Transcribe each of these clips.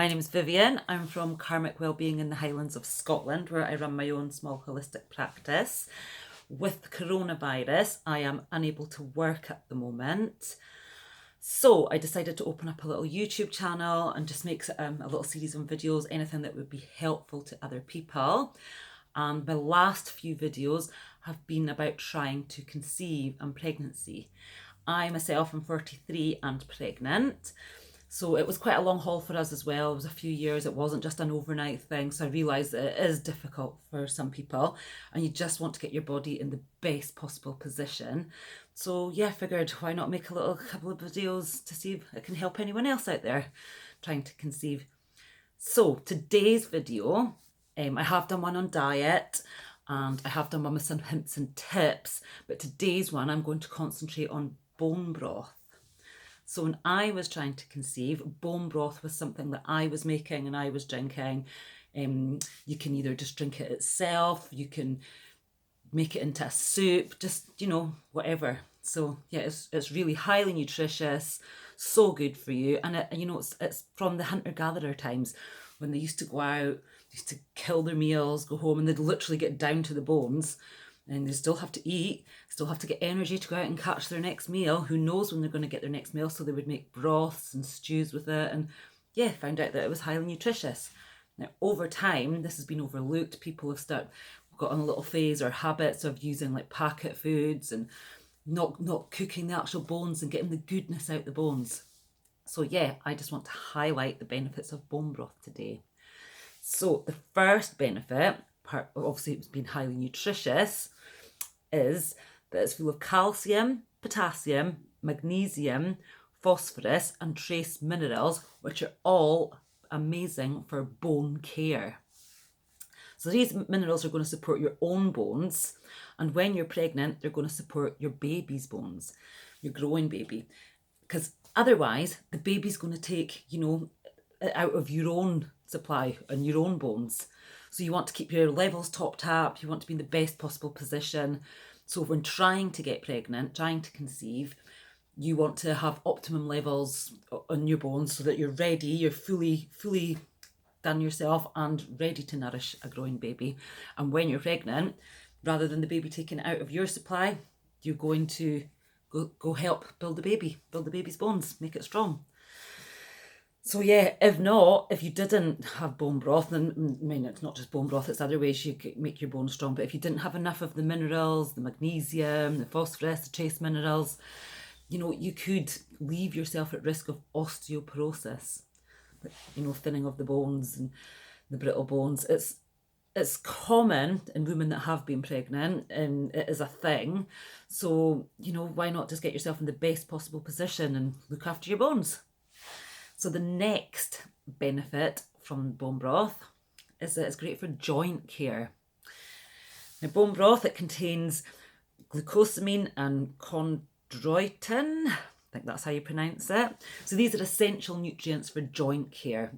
My name is Vivian. I'm from Karmic Wellbeing in the Highlands of Scotland, where I run my own small holistic practice. With the coronavirus, I am unable to work at the moment. So I decided to open up a little YouTube channel and just make a little series of videos, anything that would be helpful to other people. And my last few videos have been about trying to conceive and pregnancy. I myself am 33 and pregnant. So it was quite a long haul for us as well. It was a few years. It wasn't just an overnight thing. So I realised that it is difficult for some people and you just want to get your body in the best possible position. So yeah, I figured why not make a couple of videos to see if it can help anyone else out there trying to conceive. So today's video, I have done one on diet and I have done one with some hints and tips, but today's one I'm going to concentrate on bone broth. So when I was trying to conceive, bone broth was something that I was making and I was drinking. You can either just drink it itself, you can make it into a soup, just, whatever. So yeah, it's really highly nutritious, so good for you. And it's from the hunter-gatherer times when they used to go out, used to kill their meals, go home, and they'd literally get down to the bones. And they still have to eat, still have to get energy to go out and catch their next meal. Who knows when they're going to get their next meal? So they would make broths and stews with it. And yeah, found out that it was highly nutritious. Now, over time, this has been overlooked. People have got on a little phase or habits of using like packet foods and not cooking the actual bones and getting the goodness out the bones. So yeah, I just want to highlight the benefits of bone broth today. So the first benefit, obviously it's been highly nutritious, is that it's full of calcium, potassium, magnesium, phosphorus and trace minerals, which are all amazing for bone care. So these minerals are going to support your own bones, and when you're pregnant, they're going to support your baby's bones, your growing baby, because otherwise the baby's going to take, out of your own supply and your own bones. So you want to keep your levels topped up, you want to be in the best possible position. So when trying to get pregnant, trying to conceive, you want to have optimum levels on your bones so that you're ready, you're fully done yourself and ready to nourish a growing baby. And when you're pregnant, rather than the baby taken out of your supply, you're going to go help build the baby's bones, make it strong. So yeah, if you didn't have bone broth, then it's not just bone broth, it's other ways you could make your bones strong, but if you didn't have enough of the minerals, the magnesium, the phosphorus, the trace minerals, you could leave yourself at risk of osteoporosis, thinning of the bones and the brittle bones. It's common in women that have been pregnant, and it is a thing. So, why not just get yourself in the best possible position and look after your bones? So the next benefit from bone broth is that it's great for joint care. Now, bone broth, it contains glucosamine and chondroitin. I think that's how you pronounce it. So these are essential nutrients for joint care.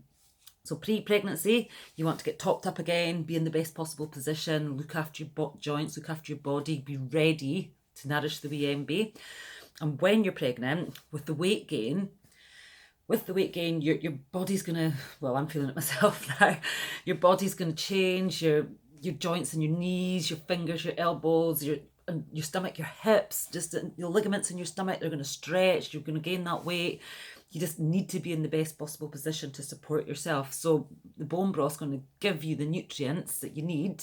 So pre-pregnancy, you want to get topped up again, be in the best possible position, look after your joints, look after your body, be ready to nourish the wee MB. And when you're pregnant, with the weight gain, your body's gonna, well, I'm feeling it myself now, your body's gonna change, your joints and your knees, your fingers, your elbows, your stomach, your hips, just your ligaments in your stomach, they're gonna stretch, you're gonna gain that weight. You just need to be in the best possible position to support yourself. So the bone broth's gonna give you the nutrients that you need,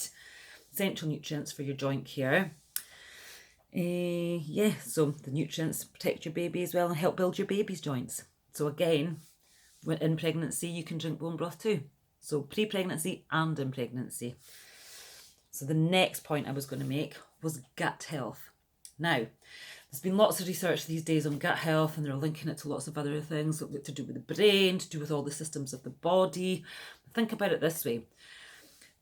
essential nutrients for your joint care. So the nutrients protect your baby as well and help build your baby's joints. So again, when in pregnancy, you can drink bone broth too. So pre-pregnancy and in pregnancy. So the next point I was going to make was gut health. Now, there's been lots of research these days on gut health, and they're linking it to lots of other things to do with the brain, to do with all the systems of the body. Think about it this way.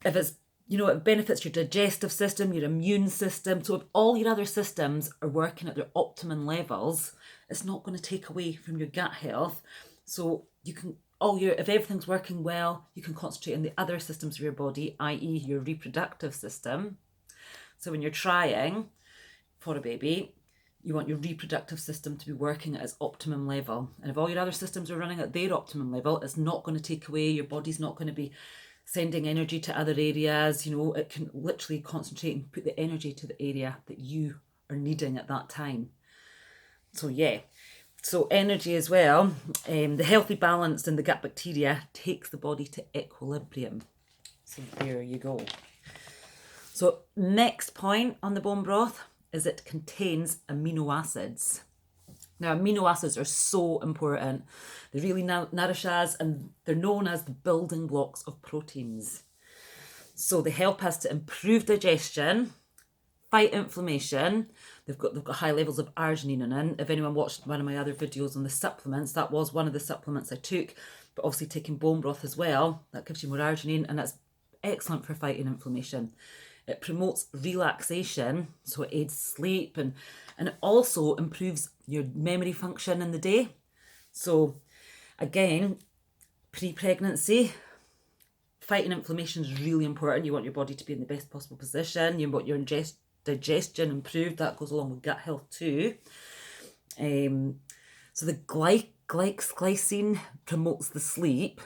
If it's, it benefits your digestive system, your immune system. So if all your other systems are working at their optimum levels, it's not going to take away from your gut health. So you can, if everything's working well, you can concentrate on the other systems of your body, i.e. your reproductive system. So when you're trying for a baby, You want your reproductive system to be working at its optimum level. And if all your other systems are running at their optimum level, it's not going to take away, your body's not going to be sending energy to other areas. You know, it can literally concentrate and put the energy to the area that you are needing at that time. So yeah, so energy as well, the healthy balance in the gut bacteria takes the body to equilibrium. So there you go. So next point on the bone broth is it contains amino acids. Now, amino acids are so important. They really nourish us, and they're known as the building blocks of proteins. So they help us to improve digestion, fight inflammation. They've got high levels of arginine in it. If anyone watched one of my other videos on the supplements, that was one of the supplements I took. But obviously taking bone broth as well, that gives you more arginine, and that's excellent for fighting inflammation. It promotes relaxation, so it aids sleep, and it also improves your memory function in the day. So again, pre-pregnancy, fighting inflammation is really important. You want your body to be in the best possible position. You want your digestion improved. That goes along with gut health too. So the glycine promotes the sleep,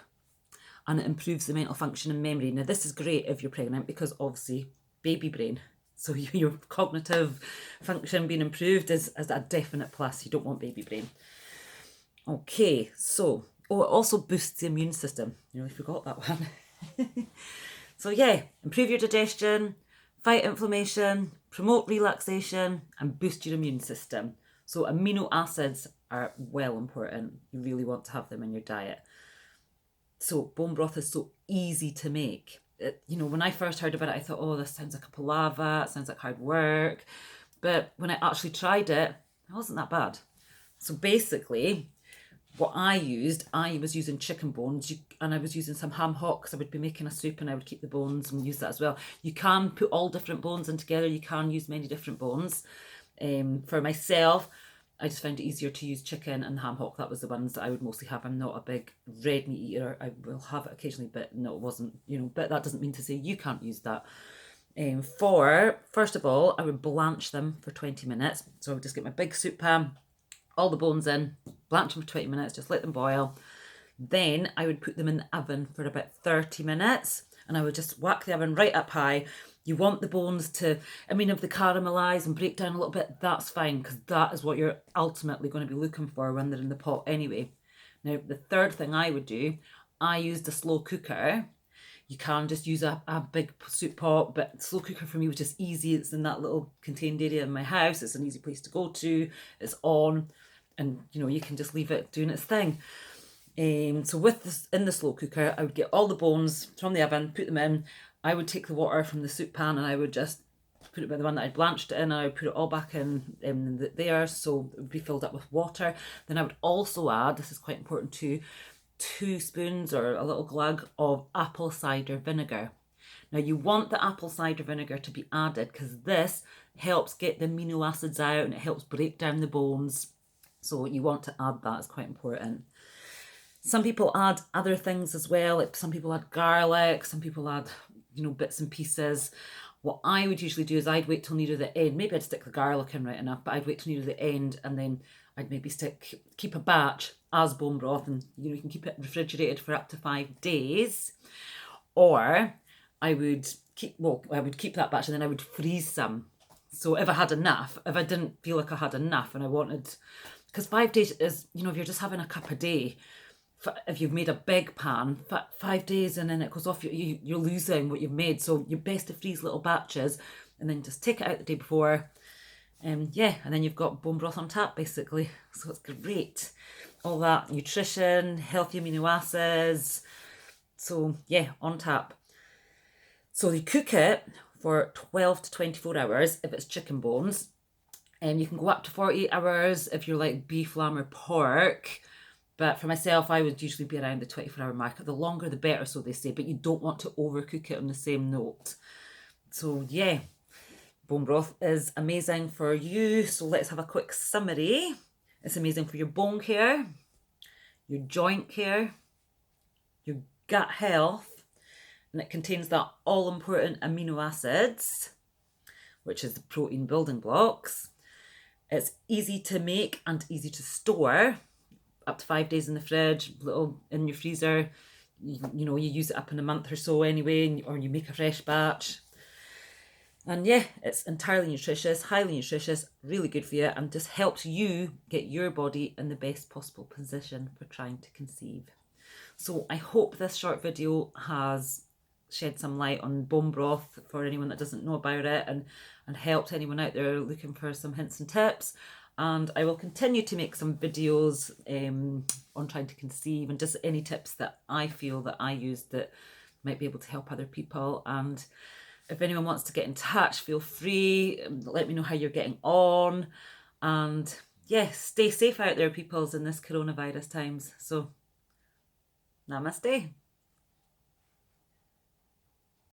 and it improves the mental function and memory. Now this is great if you're pregnant, because obviously baby brain, so your cognitive function being improved is a definite plus. You don't want baby brain. Okay, so it also boosts the immune system. You know, we forgot that one. So yeah, improve your digestion, fight inflammation, promote relaxation, and boost your immune system. So amino acids are well important. You really want to have them in your diet. So bone broth is so easy to make. You know, when I first heard about it, I thought, oh, this sounds like a palaver, it sounds like hard work. But when I actually tried it, it wasn't that bad. So basically, what I was using chicken bones, and I was using some ham hock, because I would be making a soup and I would keep the bones and use that as well. You can put all different bones in together. You can use many different bones. For myself, I just found it easier to use chicken and ham hock. That was the ones that I would mostly have. I'm not a big red meat eater. I will have it occasionally, but no, it wasn't, you know, but that doesn't mean to say you can't use that. First of all, I would blanch them for 20 minutes. So I would just get my big soup pan, all the bones in, blanch them for 20 minutes, just let them boil. Then I would put them in the oven for about 30 minutes, and I would just whack the oven right up high. You want the bones to, I mean, if they caramelise and break down a little bit, that's fine, because that is what you're ultimately going to be looking for when they're in the pot anyway. Now, the third thing I would do, I used a slow cooker. You can just use a big soup pot, but slow cooker for me was just easy. It's in that little contained area in my house. It's an easy place to go to. It's on, and you know, you can just leave it doing its thing. So with this in the slow cooker, I would get all the bones from the oven, put them in. I would take the water from the soup pan and I would just put it by the one that I blanched it in, and I would put it all back in there, so it would be filled up with water. Then I would also add, this is quite important too, 2 spoons or a little glug of apple cider vinegar. Now you want the apple cider vinegar to be added, because this helps get the amino acids out and it helps break down the bones. So you want to add that, it's quite important. Some people add other things as well. Like some people add garlic, some people add, you know, bits and pieces. What I would usually do is I'd wait till near the end. Maybe I'd stick the garlic in right enough, but I'd wait till near the end, and then I'd maybe keep a batch as bone broth, and you know, you can keep it refrigerated for up to 5 days. Or I would keep that batch and then I would freeze some. So if I had enough, if I didn't feel like I had enough and I wanted, because 5 days is, you know, if you're just having a cup a day, if you've made a big pan, 5 days and then it goes off, you're losing what you've made. So you're best to freeze little batches and then just take it out the day before. And then you've got bone broth on tap basically. So it's great. All that nutrition, healthy amino acids. So yeah, on tap. So you cook it for 12 to 24 hours if it's chicken bones. And you can go up to 48 hours if you're like beef, lamb or pork. But for myself, I would usually be around the 24-hour mark. The longer the better, so they say, but you don't want to overcook it on the same note. So yeah, bone broth is amazing for you. So let's have a quick summary. It's amazing for your bone care, your joint care, your gut health, and it contains that all-important amino acids, which is the protein building blocks. It's easy to make and easy to store, up to 5 days in the fridge, little in your freezer. You know, you use it up in a month or so anyway, or you make a fresh batch. And yeah, it's entirely nutritious, highly nutritious, really good for you, and just helps you get your body in the best possible position for trying to conceive. So I hope this short video has shed some light on bone broth for anyone that doesn't know about it, and helped anyone out there looking for some hints and tips. And I will continue to make some videos on trying to conceive, and just any tips that I feel that I use that might be able to help other people. And if anyone wants to get in touch, feel free. Let me know how you're getting on. And yeah, stay safe out there, peoples, in this coronavirus times. So, namaste.